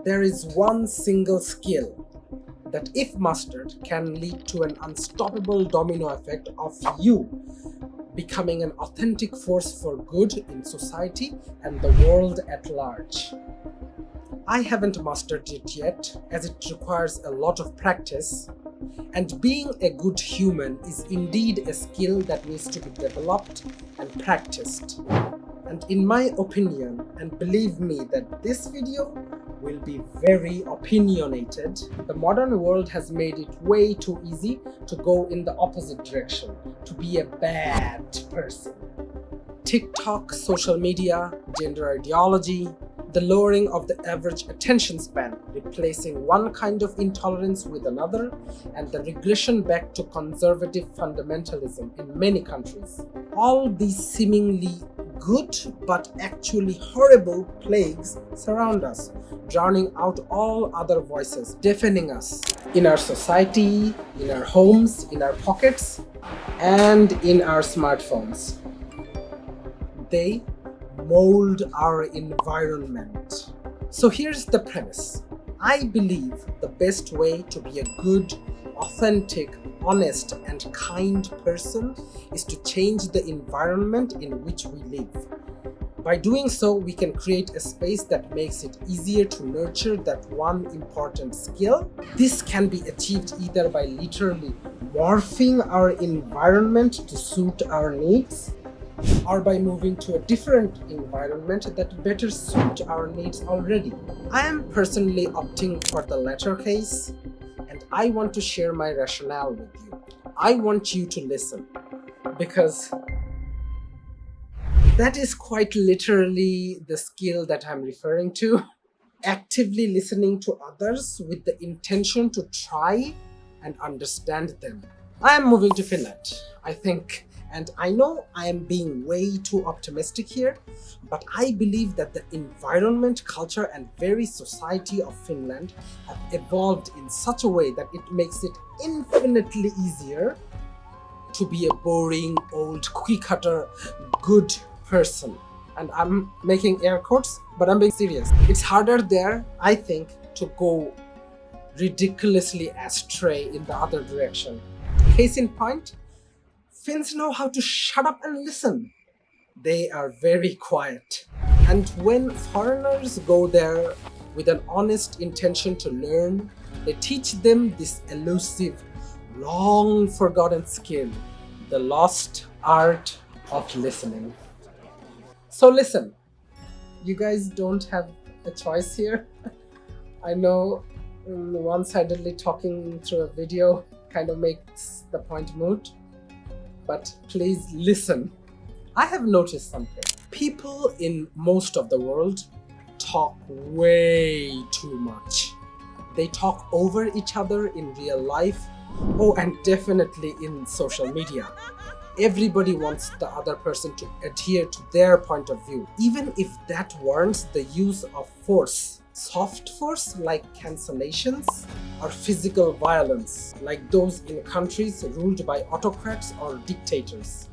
There is one single skill that, if mastered, can lead to an unstoppable domino effect of you becoming an authentic force for good in society and the world at large. I haven't mastered it yet, as it requires a lot of practice, and being a good human is indeed a skill that needs to be developed and practiced. And in my opinion, and believe me that this video will be very opinionated, the modern world has made it way too easy to go in the opposite direction, to be a bad person. TikTok, social media, gender ideology, the lowering of the average attention span, replacing one kind of intolerance with another, and the regression back to conservative fundamentalism in many countries. All these seemingly good but actually horrible plagues surround us, drowning out all other voices, deafening us in our society, in our homes, in our pockets, and in our smartphones. They mold our environment. So here's the premise. I believe the best way to be a good, authentic, honest, and kind person is to change the environment in which we live. By doing so, we can create a space that makes it easier to nurture that one important skill. This can be achieved either by literally morphing our environment to suit our needs, or by moving to a different environment that better suits our needs already. I am personally opting for the latter case, and I want to share my rationale with you. I want you to listen, because that is quite literally the skill that I'm referring to. Actively listening to others with the intention to try and understand them. I am moving to Finland, I think. And I know I am being way too optimistic here, but I believe that the environment, culture, and very society of Finland have evolved in such a way that it makes it infinitely easier to be a boring, old, cookie-cutter, good person. And I'm making air quotes, but I'm being serious. It's harder there, I think, to go ridiculously astray in the other direction. Case in point, Finns know how to shut up and listen. They are very quiet. And when foreigners go there with an honest intention to learn, they teach them this elusive, long forgotten skill, the lost art of listening. So listen, you guys don't have a choice here. I know one-sidedly talking through a video kind of makes the point moot. But please listen. I have noticed something. People in most of the world talk way too much. They talk over each other in real life. Oh, and definitely in social media. Everybody wants the other person to adhere to their point of view, even if that warrants the use of force. Soft force like cancellations, or physical violence like those in countries ruled by autocrats or dictators.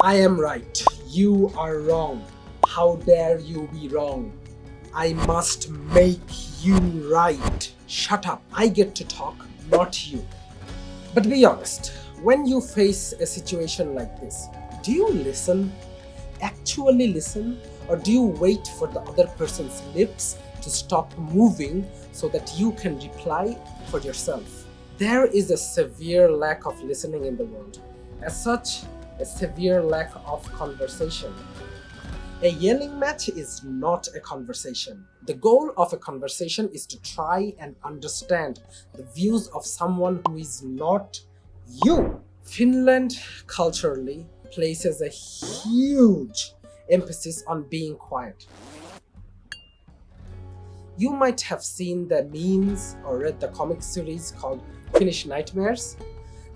I am right, you are wrong. How dare you be wrong? I must make you right. Shut up, I get to talk, not you. But be honest, when you face a situation like this, do you listen? Actually listen? Or do you wait for the other person's lips to stop moving so that you can reply for yourself? There is a severe lack of listening in the world. As such, a severe lack of conversation. A yelling match is not a conversation. The goal of a conversation is to try and understand the views of someone who is not you. Finland culturally places a huge emphasis on being quiet. You might have seen the memes or read the comic series called Finnish Nightmares.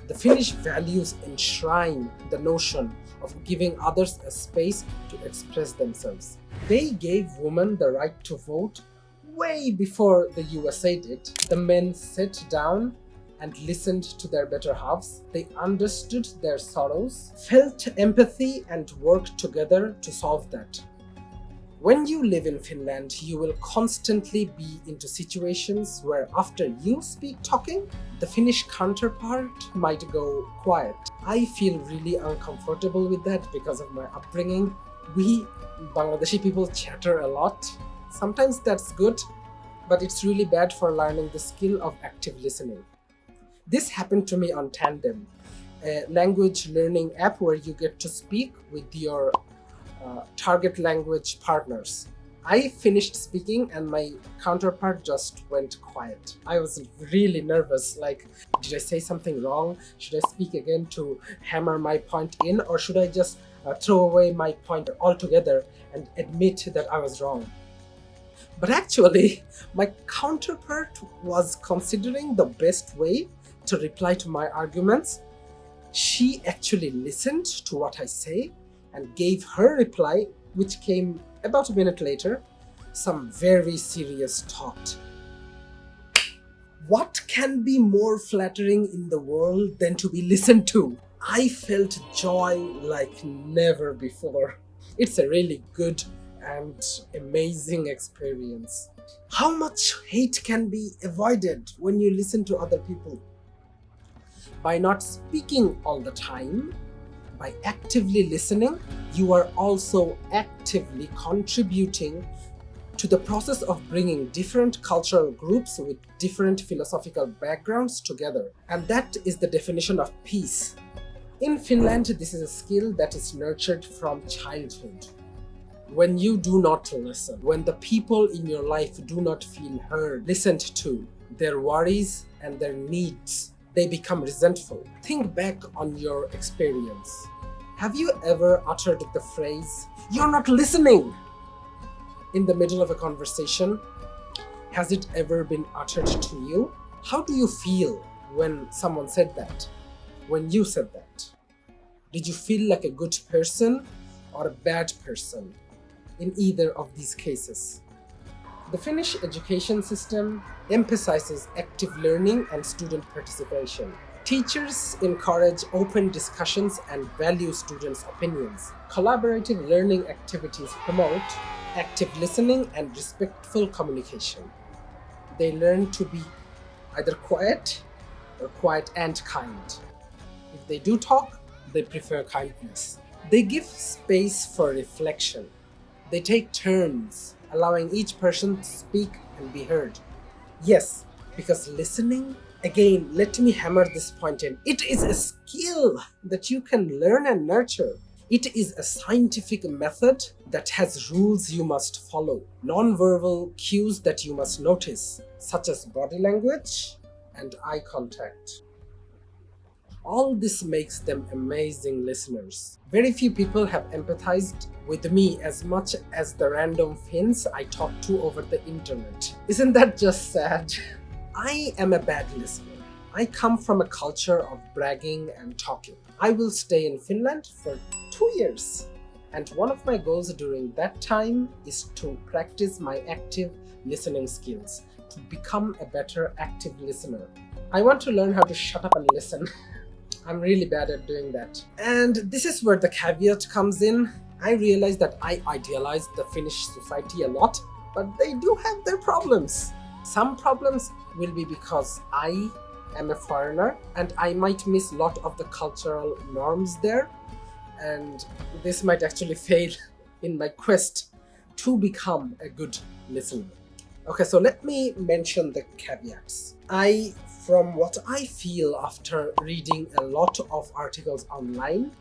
The Finnish values enshrine the notion of giving others a space to express themselves. They gave women the right to vote way before the USA did. The men sat down and listened to their better halves. They understood their sorrows, felt empathy, and worked together to solve that. When you live in Finland, you will constantly be into situations where after you speak talking, the Finnish counterpart might go quiet. I feel really uncomfortable with that because of my upbringing. We Bangladeshi people chatter a lot. Sometimes that's good, but it's really bad for learning the skill of active listening. This happened to me on Tandem, a language learning app where you get to speak with your target language partners. I finished speaking and my counterpart just went quiet. I was really nervous, like, did I say something wrong? Should I speak again to hammer my point in, or should I just throw away my point altogether and admit that I was wrong? But actually, my counterpart was considering the best way to reply to my arguments. She actually listened to what I say and gave her reply, which came about a minute later, some very serious thought. What can be more flattering in the world than to be listened to? I felt joy like never before. It's a really good and amazing experience. How much hate can be avoided when you listen to other people? By not speaking all the time, by actively listening, you are also actively contributing to the process of bringing different cultural groups with different philosophical backgrounds together. And that is the definition of peace. In Finland, this is a skill that is nurtured from childhood. When you do not listen, when the people in your life do not feel heard, listened to, their worries and their needs, they become resentful. Think back on your experience. Have you ever uttered the phrase, "You're not listening," in the middle of a conversation? Has it ever been uttered to you? How do you feel when someone said that? When you said that? Did you feel like a good person or a bad person in either of these cases? The Finnish education system emphasizes active learning and student participation. Teachers encourage open discussions and value students' opinions. Collaborative learning activities promote active listening and respectful communication. They learn to be either quiet or quiet and kind. If they do talk, they prefer kindness. They give space for reflection. They take turns, allowing each person to speak and be heard. Yes, because listening, again, let me hammer this point in. It is a skill that you can learn and nurture. It is a scientific method that has rules you must follow, non-verbal cues that you must notice, such as body language and eye contact. All this makes them amazing listeners. Very few people have empathized with me as much as the random Finns I talk to over the internet. Isn't that just sad? I am a bad listener. I come from a culture of bragging and talking. I will stay in Finland for 2 years. And one of my goals during that time is to practice my active listening skills, to become a better active listener. I want to learn how to shut up and listen. I'm really bad at doing that. And this is where the caveat comes in. I realize that I idealize the Finnish society a lot, but they do have their problems. Some problems will be because I am a foreigner and I might miss a lot of the cultural norms there, and this might actually fail in my quest to become a good listener. Okay, so let me mention the caveats. From what I feel after reading a lot of articles online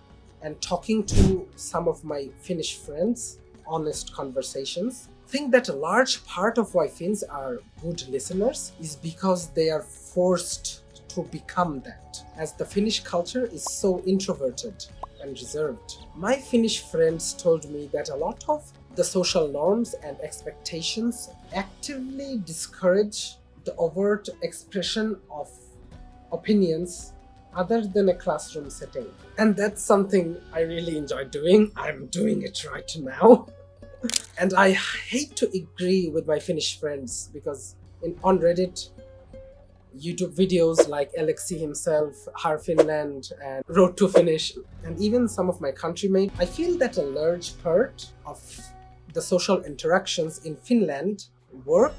and talking to some of my Finnish friends, honest conversations, think that a large part of why Finns are good listeners is because they are forced to become that, as the Finnish culture is so introverted and reserved. My Finnish friends told me that a lot of the social norms and expectations actively discourage the overt expression of opinions other than a classroom setting. And that's something I really enjoy doing. I'm doing it right now. And I hate to agree with my Finnish friends because on Reddit, YouTube videos like Alexi himself, Har Finland, and Road to Finnish, and even some of my countrymates, I feel that a large part of the social interactions in Finland work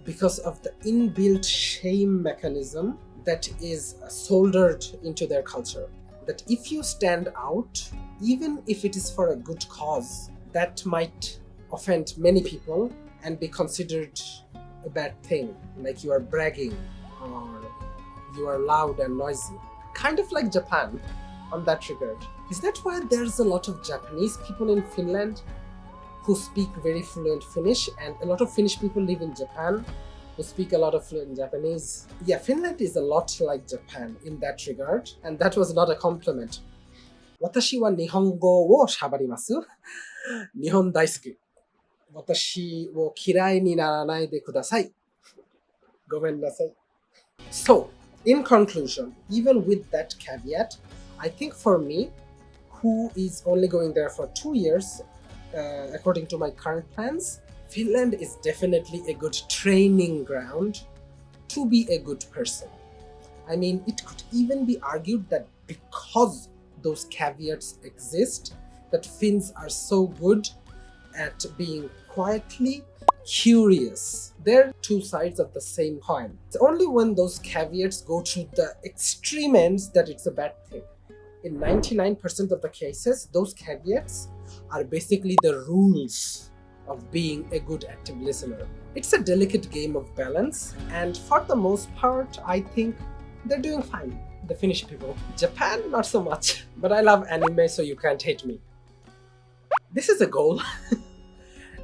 because of the inbuilt shame mechanism that is soldered into their culture. That if you stand out, even if it is for a good cause, that might offend many people and be considered a bad thing, like you are bragging or you are loud and noisy. Kind of like Japan on that regard. Is that why there's a lot of Japanese people in Finland who speak very fluent Finnish, and a lot of Finnish people live in Japan who speak a lot of fluent Japanese? Yeah, Finland is a lot like Japan in that regard, and that was not a compliment. 私は日本語を喋ります。日本大好き。私を嫌いにならないでください。ごめんなさい。So, in conclusion, even with that caveat, I think for me, who is only going there for 2 years, according to my current plans, Finland is definitely a good training ground to be a good person. I mean, it could even be argued that because those caveats exist, that Finns are so good at being quietly curious. They're two sides of the same coin. It's only when those caveats go to the extreme ends that it's a bad thing. In 99% of the cases, those caveats are basically the rules of being a good active listener. It's a delicate game of balance, and for the most part, I think they're doing fine, the Finnish people. Japan, not so much. But I love anime, so you can't hate me. This is a goal,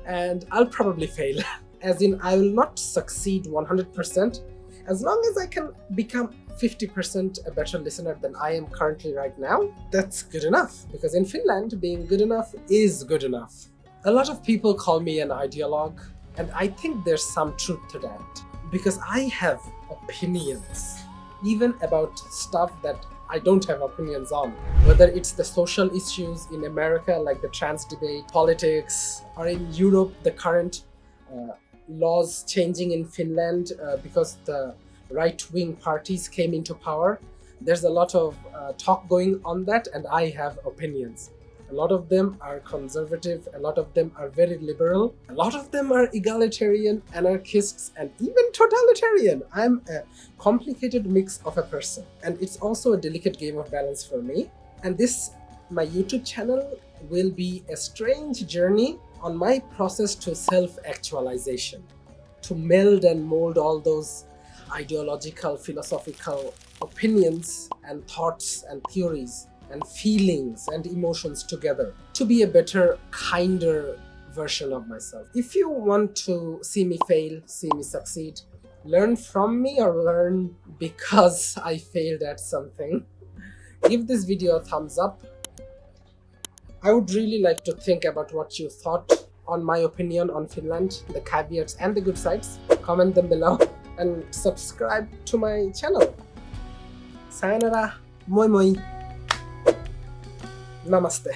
and I'll probably fail. As in, I will not succeed 100%, as long as I can become 50% a better listener than I am currently right now. That's good enough, because in Finland, being good enough is good enough. A lot of people call me an ideologue, and I think there's some truth to that, because I have opinions, even about stuff that I don't have opinions on. Whether it's the social issues in America, like the trans debate, politics, or in Europe, the current laws changing in Finland because the right-wing parties came into power. There's a lot of talk going on that, and I have opinions. A lot of them are conservative, a lot of them are very liberal, a lot of them are egalitarian, anarchists, and even totalitarian. I'm a complicated mix of a person, and it's also a delicate game of balance for me. And this, my YouTube channel, will be a strange journey on my process to self-actualization, to meld and mold all those ideological, philosophical opinions and thoughts and theories and feelings and emotions together to be a better, kinder version of myself. If you want to see me fail, see me succeed, learn from me or learn because I failed at something, give this video a thumbs up. I would really like to think about what you thought on my opinion on Finland, the caveats and the good sides. Comment them below and subscribe to my channel. Sayonara, moi moi. Namaste.